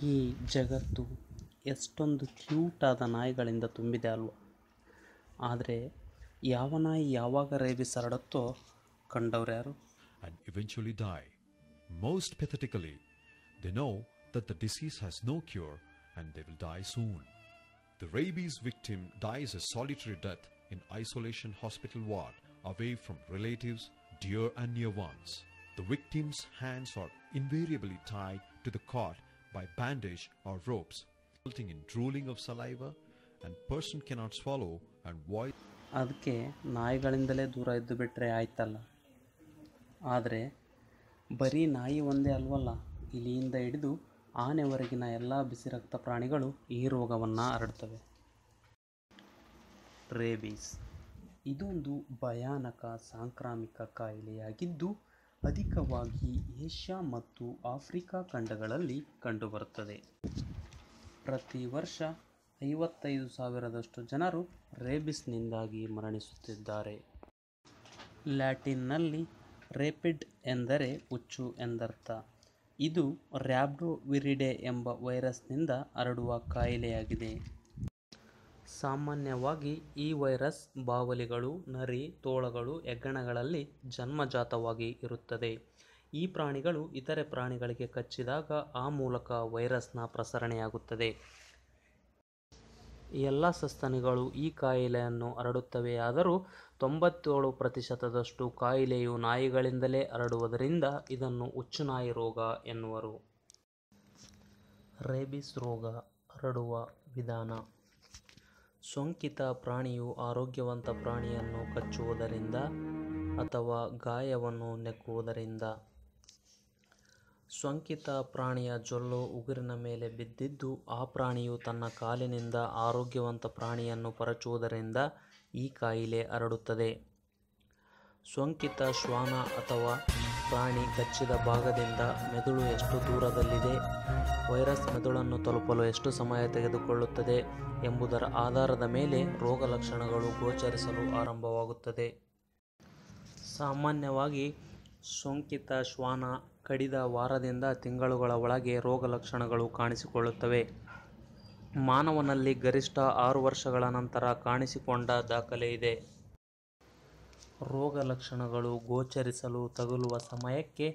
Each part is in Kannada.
ಈ ಜಗತ್ತು ಎಷ್ಟೊಂದು ಕ್ಯೂಟಾದ ನಾಯಿಗಳಿಂದ ತುಂಬಿದೆ ಅಲ್ವಾ. ಆದರೆ ಯಾವ ನಾಯಿ ಯಾವಾಗ rabies ಹರಡುತ್ತೋ ಕಂಡವ್ರ್ಯಾರು. And eventually die. Most pathetically, they know that the disease has no cure and they will die soon. The rabies victim dies a solitary death in isolation hospital ward, away from relatives, dear and near ones. The victim's hands are invariably tied to the cot by bandage or ropes, resulting in drooling of saliva, and person cannot swallow and voice. ಅದಕ್ಕೆ ನಾಯಿಗಳಿಂದಲೇ ದೂರ ಇದ್ದು ಬಿಟ್ಟರೆ ಆಯ್ತಲ್ಲ. ಆದರೆ ಬರೀ ನಾಯಿ ಒಂದೇ ಅಲ್ವಲ್ಲ, ಇಲಿಯಿಂದ ಹಿಡಿದು ಆನೆವರೆಗಿನ ಎಲ್ಲ ಬಿಸಿ ರಕ್ತ ಪ್ರಾಣಿಗಳು ಈ ರೋಗವನ್ನು ಹರಡ್ತವೆ. ರೇಬೀಸ್ ಇದೊಂದು ಭಯಾನಕ ಸಾಂಕ್ರಾಮಿಕ ಕಾಯಿಲೆಯಾಗಿದ್ದು ಅಧಿಕವಾಗಿ ಏಷ್ಯಾ ಮತ್ತು ಆಫ್ರಿಕಾ ಖಂಡಗಳಲ್ಲಿ ಕಂಡುಬರುತ್ತದೆ. ಪ್ರತಿ ವರ್ಷ 55,000 ಜನರು ರೇಬಿಸ್ನಿಂದಾಗಿ ಮರಣಿಸುತ್ತಿದ್ದಾರೆ. ಲ್ಯಾಟಿನ್ನಲ್ಲಿ ರೇಪಿಡ್ ಎಂದರೆ ಹುಚ್ಚು ಎಂದರ್ಥ. ಇದು ರ್ಯಾಬ್ಡೋವಿರಿಡೆ ಎಂಬ ವೈರಸ್ನಿಂದ ಹರಡುವ ಕಾಯಿಲೆಯಾಗಿದೆ. ಸಾಮಾನ್ಯವಾಗಿ ಈ ವೈರಸ್ ಬಾವಲಿಗಳು, ನರಿ, ತೋಳಗಳು, ಹೆಗ್ಗಣಗಳಲ್ಲಿ ಜನ್ಮಜಾತವಾಗಿ ಇರುತ್ತದೆ. ಈ ಪ್ರಾಣಿಗಳು ಇತರೆ ಪ್ರಾಣಿಗಳಿಗೆ ಕಚ್ಚಿದಾಗ ಆ ಮೂಲಕ ವೈರಸ್ನ ಪ್ರಸರಣೆಯಾಗುತ್ತದೆ. ಎಲ್ಲ ಸಸ್ತನಿಗಳು ಈ ಕಾಯಿಲೆಯನ್ನು ಹರಡುತ್ತವೆಯಾದರೂ 97% ಕಾಯಿಲೆಯು ನಾಯಿಗಳಿಂದಲೇ ಹರಡುವುದರಿಂದ ಇದನ್ನು ಹುಚ್ಚುನಾಯಿ ರೋಗ ಎನ್ನುವರು. ರೇಬಿಸ್ ರೋಗ ಹರಡುವ ವಿಧಾನ: ಸೋಂಕಿತ ಪ್ರಾಣಿಯು ಆರೋಗ್ಯವಂತ ಪ್ರಾಣಿಯನ್ನು ಕಚ್ಚುವುದರಿಂದ ಅಥವಾ ಗಾಯವನ್ನು ನೆಕ್ಕುವುದರಿಂದ. ಸೋಂಕಿತ ಪ್ರಾಣಿಯ ಜೊಲ್ಲು ಉಗುರಿನ ಮೇಲೆ ಬಿದ್ದಿದ್ದು ಆ ಪ್ರಾಣಿಯು ತನ್ನ ಕಾಲಿನಿಂದ ಆರೋಗ್ಯವಂತ ಪ್ರಾಣಿಯನ್ನು ಪರಚುವುದರಿಂದ ಈ ಕಾಯಿಲೆ ಹರಡುತ್ತದೆ. ಸೋಂಕಿತ ಶ್ವಾನ ಅಥವಾ ಪ್ರಾಣಿ ಕಚ್ಚಿದ ಭಾಗದಿಂದ ಮೆದುಳು ಎಷ್ಟು ದೂರದಲ್ಲಿದೆ, ವೈರಸ್ ಮೆದುಳನ್ನು ತಲುಪಲು ಎಷ್ಟು ಸಮಯ ತೆಗೆದುಕೊಳ್ಳುತ್ತದೆ ಎಂಬುದರ ಆಧಾರದ ಮೇಲೆ ರೋಗ ಲಕ್ಷಣಗಳು ಗೋಚರಿಸಲು ಆರಂಭವಾಗುತ್ತದೆ. ಸಾಮಾನ್ಯವಾಗಿ ಸೋಂಕಿತ ಶ್ವಾನ ಕಡಿದ ವಾರದಿಂದ ತಿಂಗಳುಗಳ ಒಳಗೆ ರೋಗ ಲಕ್ಷಣಗಳು ಕಾಣಿಸಿಕೊಳ್ಳುತ್ತವೆ. ಮಾನವನಲ್ಲಿ ಗರಿಷ್ಠ 6 ವರ್ಷಗಳ ನಂತರ ಕಾಣಿಸಿಕೊಂಡ ದಾಖಲೆ ಇದೆ. ರೋಗ ಲಕ್ಷಣಗಳು ಗೋಚರಿಸಲು ತಗುಲುವ ಸಮಯಕ್ಕೆ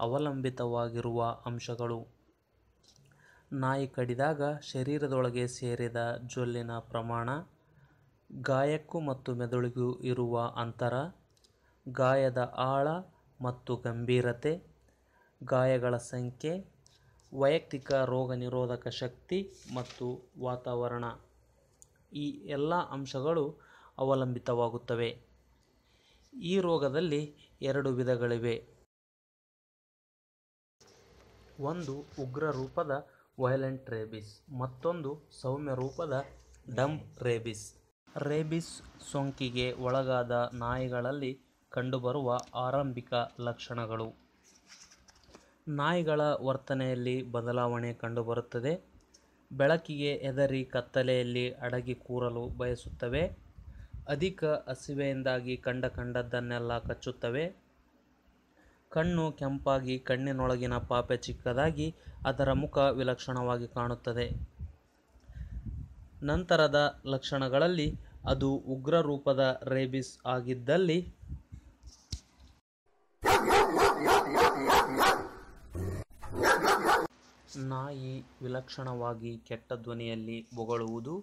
ಅವಲಂಬಿತವಾಗಿರುವ ಅಂಶಗಳು: ನಾಯಿ ಕಡಿದಾಗ ಶರೀರದೊಳಗೆ ಸೇರಿದ ಜೊಲ್ಲಿನ ಪ್ರಮಾಣ, ಗಾಯಕ್ಕೂ ಮತ್ತು ಮೆದುಳಿಗೂ ಇರುವ ಅಂತರ, ಗಾಯದ ಆಳ ಮತ್ತು ಗಂಭೀರತೆ, ಗಾಯಗಳ ಸಂಖ್ಯೆ, ವೈಯಕ್ತಿಕ ರೋಗ ನಿರೋಧಕ ಶಕ್ತಿ ಮತ್ತು ವಾತಾವರಣ. ಈ ಎಲ್ಲ ಅಂಶಗಳು ಅವಲಂಬಿತವಾಗುತ್ತವೆ. ಈ ರೋಗದಲ್ಲಿ 2 ವಿಧಗಳಿವೆ. ಒಂದು ಉಗ್ರ ರೂಪದ ವೈಲೆಂಟ್ ರೇಬಿಸ್, ಮತ್ತೊಂದು ಸೌಮ್ಯ ರೂಪದ ಡಂಬ್ ರೇಬಿಸ್. ರೇಬಿಸ್ ಸೋಂಕಿಗೆ ಒಳಗಾದ ನಾಯಿಗಳಲ್ಲಿ ಕಂಡುಬರುವ ಆರಂಭಿಕ ಲಕ್ಷಣಗಳು: ನಾಯಿಗಳ ವರ್ತನೆಯಲ್ಲಿ ಬದಲಾವಣೆ ಕಂಡುಬರುತ್ತದೆ. ಬೆಳಕಿಗೆ ಹೆದರಿ ಕತ್ತಲೆಯಲ್ಲಿ ಅಡಗಿ ಕೂರಲು ಬಯಸುತ್ತವೆ. ಅಧಿಕ ಹಸಿವೆಯಿಂದಾಗಿ ಕಂಡದ್ದನ್ನೆಲ್ಲ ಕಚ್ಚುತ್ತವೆ. ಕಣ್ಣು ಕೆಂಪಾಗಿ ಕಣ್ಣಿನೊಳಗಿನ ಪಾಪೆ ಚಿಕ್ಕದಾಗಿ ಅದರ ಮುಖ ವಿಲಕ್ಷಣವಾಗಿ ಕಾಣುತ್ತದೆ. ನಂತರದ ಲಕ್ಷಣಗಳಲ್ಲಿ ಅದು ಉಗ್ರ ರೂಪದ ರೇಬಿಸ್ ಆಗಿದ್ದಲ್ಲಿ ನಾಯಿ ವಿಲಕ್ಷಣವಾಗಿ ಕೆಟ್ಟ ಧ್ವನಿಯಲ್ಲಿ ಬೊಗಳುವುದು,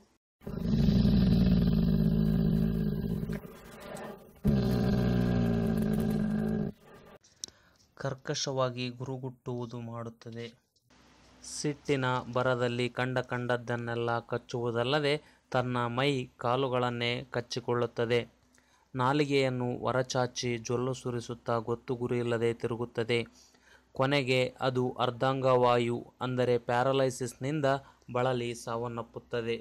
ಕರ್ಕಶವಾಗಿ ಗುರುಗುಟ್ಟುವುದು ಮಾಡುತ್ತದೆ. ಸಿಟ್ಟಿನ ಭರದಲ್ಲಿ ಕಂಡದ್ದನ್ನೆಲ್ಲ ಕಚ್ಚುವುದಲ್ಲದೆ ತನ್ನ ಮೈ ಕಾಲುಗಳನ್ನೇ ಕಚ್ಚಿಕೊಳ್ಳುತ್ತದೆ. ನಾಲಿಗೆಯನ್ನು ಹೊರಚಾಚಿ ಜೊಲ್ಲು ಸುರಿಸುತ್ತಾ ಗೊತ್ತು ಗುರಿಯಿಲ್ಲದೆ ತಿರುಗುತ್ತದೆ. ಕೊನೆಗೆ ಅದು ಅರ್ಧಾಂಗವಾಯು ಅಂದರೆ ಪ್ಯಾರಲೈಸಿಸ್ನಿಂದ ಬಳಲಿ ಸಾವನ್ನಪ್ಪುತ್ತದೆ.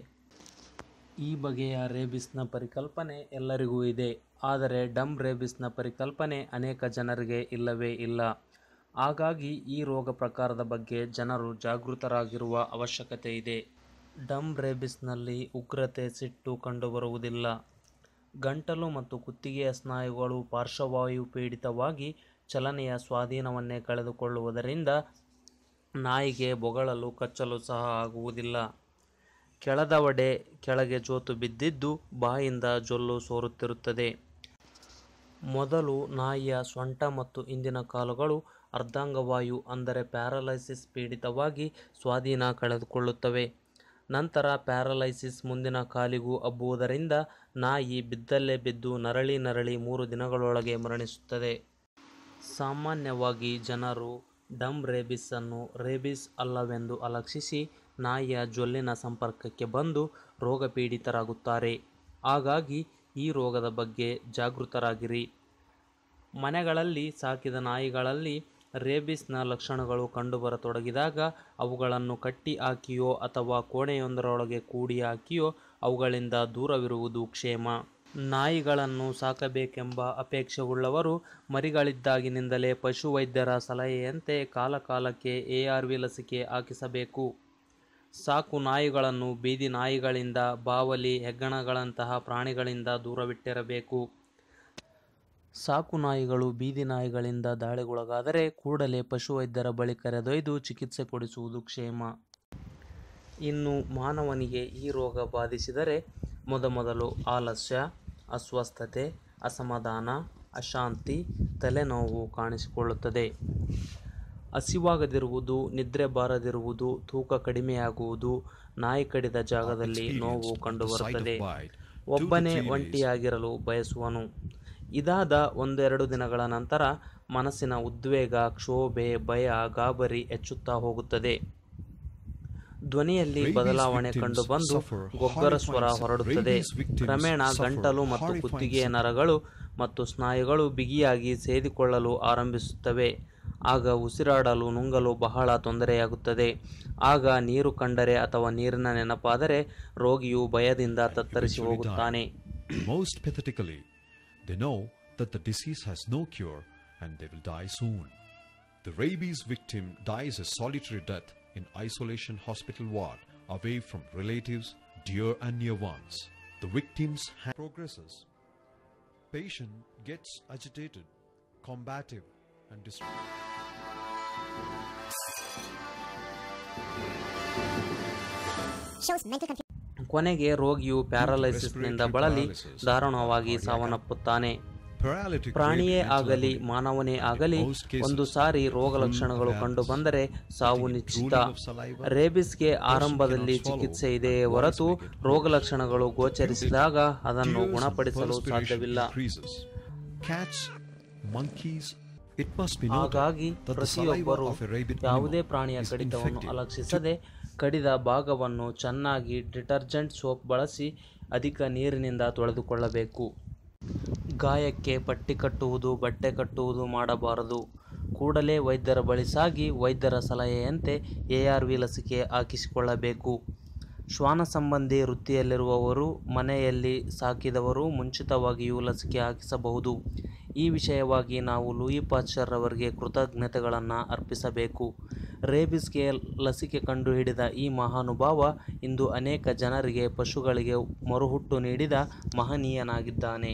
ಈ ಬಗೆಯ ರೇಬಿಸ್ನ ಪರಿಕಲ್ಪನೆ ಎಲ್ಲರಿಗೂ ಇದೆ. ಆದರೆ ಡಂಬ್ ರೇಬಿಸ್ನ ಪರಿಕಲ್ಪನೆ ಅನೇಕ ಜನರಿಗೆ ಇಲ್ಲವೇ ಇಲ್ಲ. ಹಾಗಾಗಿ ಈ ರೋಗ ಪ್ರಕಾರದ ಬಗ್ಗೆ ಜನರು ಜಾಗೃತರಾಗಿರುವ ಅವಶ್ಯಕತೆ ಇದೆ. ಡಂಬ್ ರೇಬಿಸ್ನಲ್ಲಿ ಉಗ್ರತೆ, ಸಿಟ್ಟು ಕಂಡುಬರುವುದಿಲ್ಲ. ಗಂಟಲು ಮತ್ತು ಕುತ್ತಿಗೆಯ ಸ್ನಾಯುಗಳು ಪಾರ್ಶ್ವವಾಯು ಪೀಡಿತವಾಗಿ ಚಲನೆಯ ಸ್ವಾಧೀನವನ್ನೇ ಕಳೆದುಕೊಳ್ಳುವುದರಿಂದ ನಾಯಿಗೆ ಬೊಗಳಲು ಕಚ್ಚಲು ಸಹ ಆಗುವುದಿಲ್ಲ. ಕೆಳದವಡೆ ಕೆಳಗೆ ಜೋತು ಬಿದ್ದಿದ್ದು ಬಾಯಿಂದ ಜೊಲ್ಲು ಸೋರುತ್ತಿರುತ್ತದೆ. ಮೊದಲು ನಾಯಿಯ ಸೊಂಟ ಮತ್ತು ಹಿಂದಿನ ಕಾಲುಗಳು ಅರ್ಧಾಂಗವಾಯು ಅಂದರೆ ಪ್ಯಾರಲೈಸಿಸ್ ಪೀಡಿತವಾಗಿ ಸ್ವಾಧೀನ ಕಳೆದುಕೊಳ್ಳುತ್ತವೆ. ನಂತರ ಪ್ಯಾರಲೈಸಿಸ್ ಮುಂದಿನ ಕಾಲಿಗೂ ಹಬ್ಬುವುದರಿಂದ ನಾಯಿ ಬಿದ್ದಲ್ಲೇ ಬಿದ್ದು ನರಳಿ 3 ದಿನಗಳೊಳಗೆ ಮರಣಿಸುತ್ತದೆ. ಸಾಮಾನ್ಯವಾಗಿ ಜನರು ಡಂಬ್ ರೇಬಿಸ್ ಅನ್ನು ರೇಬಿಸ್ ಅಲ್ಲವೆಂದು ಅಲಕ್ಷಿಸಿ ನಾಯಿಯ ಜೊಲ್ಲಿನ ಸಂಪರ್ಕಕ್ಕೆ ಬಂದು ರೋಗಪೀಡಿತರಾಗುತ್ತಾರೆ. ಹಾಗಾಗಿ ಈ ರೋಗದ ಬಗ್ಗೆ ಜಾಗೃತರಾಗಿರಿ. ಮನೆಗಳಲ್ಲಿ ಸಾಕಿದ ನಾಯಿಗಳಲ್ಲಿ ರೇಬಿಸ್ನ ಲಕ್ಷಣಗಳು ಕಂಡುಬರತೊಡಗಿದಾಗ ಅವುಗಳನ್ನು ಕಟ್ಟಿ ಹಾಕಿಯೋ ಅಥವಾ ಕೋಣೆಯೊಂದರೊಳಗೆ ಕೂಡಿ ಹಾಕಿಯೋ ಅವುಗಳಿಂದ ದೂರವಿರುವುದು ಕ್ಷೇಮ. ನಾಯಿಗಳನ್ನು ಸಾಕಬೇಕೆಂಬ ಅಪೇಕ್ಷೆಯುಳ್ಳವರು ಮರಿಗಳಿದ್ದಾಗಿನಿಂದಲೇ ಪಶುವೈದ್ಯರ ಸಲಹೆಯಂತೆ ಕಾಲಕಾಲಕ್ಕೆ ARV ಲಸಿಕೆ ಹಾಕಿಸಬೇಕು. ಸಾಕು ನಾಯಿಗಳನ್ನು ಬೀದಿ ನಾಯಿಗಳಿಂದ, ಬಾವಲಿ, ಹೆಗ್ಗಣಗಳಂತಹ ಪ್ರಾಣಿಗಳಿಂದ ದೂರವಿಟ್ಟಿರಬೇಕು. ಸಾಕು ನಾಯಿಗಳು ಬೀದಿ ನಾಯಿಗಳಿಂದ ದಾಳಿಗೊಳಗಾದರೆ ಕೂಡಲೇ ಪಶುವೈದ್ಯರ ಬಳಿ ಕರೆದೊಯ್ದು ಚಿಕಿತ್ಸೆ ಕೊಡಿಸುವುದು ಕ್ಷೇಮ. ಇನ್ನು ಮಾನವನಿಗೆ ಈ ರೋಗ ಬಾಧಿಸಿದರೆ ಮೊದಮೊದಲು ಆಲಸ್ಯ, ಅಸ್ವಸ್ಥತೆ, ಅಸಮಾಧಾನ, ಅಶಾಂತಿ, ತಲೆನೋವು ಕಾಣಿಸಿಕೊಳ್ಳುತ್ತದೆ. ಹಸಿವಾಗದಿರುವುದು, ನಿದ್ರೆ ಬಾರದಿರುವುದು, ತೂಕ ಕಡಿಮೆಯಾಗುವುದು, ನಾಯಿ ಕಡಿದ ಜಾಗದಲ್ಲಿ ನೋವು ಕಂಡುಬರುತ್ತದೆ. ಒಬ್ಬನೇ ಒಂಟಿಯಾಗಿರಲು ಬಯಸುವನು. ಇದಾದ 1-2 ದಿನಗಳ ನಂತರ ಮನಸ್ಸಿನ ಉದ್ವೇಗ, ಕ್ಷೋಭೆ, ಭಯ, ಗಾಬರಿ ಹೆಚ್ಚುತ್ತಾ ಹೋಗುತ್ತದೆ. ಧ್ವನಿಯಲ್ಲಿ ಬದಲಾವಣೆ ಕಂಡುಬಂದು ಗೊಗ್ಗರ ಸ್ವರ ಹೊರಡುತ್ತದೆ. ಕ್ರಮೇಣ ಗಂಟಲು ಮತ್ತು ಕುತ್ತಿಗೆಯ ನರಗಳು ಮತ್ತು ಸ್ನಾಯುಗಳು ಬಿಗಿಯಾಗಿ ಸೇದಿಕೊಳ್ಳಲು ಆರಂಭಿಸುತ್ತವೆ. ಆಗ ಉಸಿರಾಡಲು, ನುಂಗಲು ಬಹಳ ತೊಂದರೆಯಾಗುತ್ತದೆ. ಆಗ ನೀರು ಕಂಡರೆ ಅಥವಾ ನೀರಿನ ನೆನಪಾದರೆ ರೋಗಿಯು ಭಯದಿಂದ ತತ್ತರಿಸಿ ಹೋಗುತ್ತಾನೆ. Most pathetically, they know that the disease has no cure and they will die soon. The rabies victim dies a solitary death in isolation hospital ward, away from relatives, dear and near ones. The victim's progresses. Patient gets agitated, combative and distressed. ಕೊನೆಗೆ ರೋಗಿಯು ಪ್ಯಾರಲೈಸಿಸ್ನಿಂದ ಬಳಲಿ ದಾರುಣವಾಗಿ ಸಾವನ್ನಪ್ಪುತ್ತಾನೆ. ಪ್ರಾಣಿಯೇ ಆಗಲಿ ಮಾನವನೇ ಆಗಲಿ ಒಂದು ಸಾರಿ ರೋಗ ಲಕ್ಷಣಗಳು ಕಂಡುಬಂದರೆ ಸಾವು ನಿಶ್ಚಿತ. ರೇಬಿಸ್ಗೆ ಆರಂಭದಲ್ಲಿ ಚಿಕಿತ್ಸೆ ಇದೆಯೇ ಹೊರತು ರೋಗ ಲಕ್ಷಣಗಳು ಗೋಚರಿಸಿದಾಗ ಅದನ್ನು ಗುಣಪಡಿಸಲು ಸಾಧ್ಯವಿಲ್ಲ. ಹಾಗಾಗಿ ಪ್ರತಿಯೊಬ್ಬರೂ ಯಾವುದೇ ಪ್ರಾಣಿಯ ಕಡಿತವನ್ನು ಅಲಕ್ಷಿಸದೆ ಕಡಿದ ಭಾಗವನ್ನು ಚೆನ್ನಾಗಿ ಡಿಟರ್ಜೆಂಟ್ ಸೋಪ್ ಬಳಸಿ ಅಧಿಕ ನೀರಿನಿಂದ ತೊಳೆದುಕೊಳ್ಳಬೇಕು. ಗಾಯಕ್ಕೆ ಪಟ್ಟಿ ಕಟ್ಟುವುದು, ಬಟ್ಟೆ ಕಟ್ಟುವುದು ಮಾಡಬಾರದು. ಕೂಡಲೇ ವೈದ್ಯರ ಬಳಿ ಸಾಗಿ ವೈದ್ಯರ ಸಲಹೆಯಂತೆ ARV ಲಸಿಕೆ ಹಾಕಿಸಿಕೊಳ್ಳಬೇಕು. ಶ್ವಾನ ಸಂಬಂಧಿ ವೃತ್ತಿಯಲ್ಲಿರುವವರು, ಮನೆಯಲ್ಲಿ ಸಾಕಿದವರು ಮುಂಚಿತವಾಗಿಯೂ ಲಸಿಕೆ ಹಾಕಿಸಬಹುದು. ಈ ವಿಷಯವಾಗಿ ನಾವು ಲೂಯಿ ಪಾಶ್ಚರ್ ರವರಿಗೆ ಕೃತಜ್ಞತೆಗಳನ್ನು ಅರ್ಪಿಸಬೇಕು. ರೇಬಿಸ್ಗೆ ಲಸಿಕೆ ಕಂಡುಹಿಡಿದ ಈ ಮಹಾನುಭಾವ ಇಂದು ಅನೇಕ ಜನರಿಗೆ, ಪಶುಗಳಿಗೆ ಮರುಹುಟ್ಟು ನೀಡಿದ ಮಹನೀಯನಾಗಿದ್ದಾನೆ.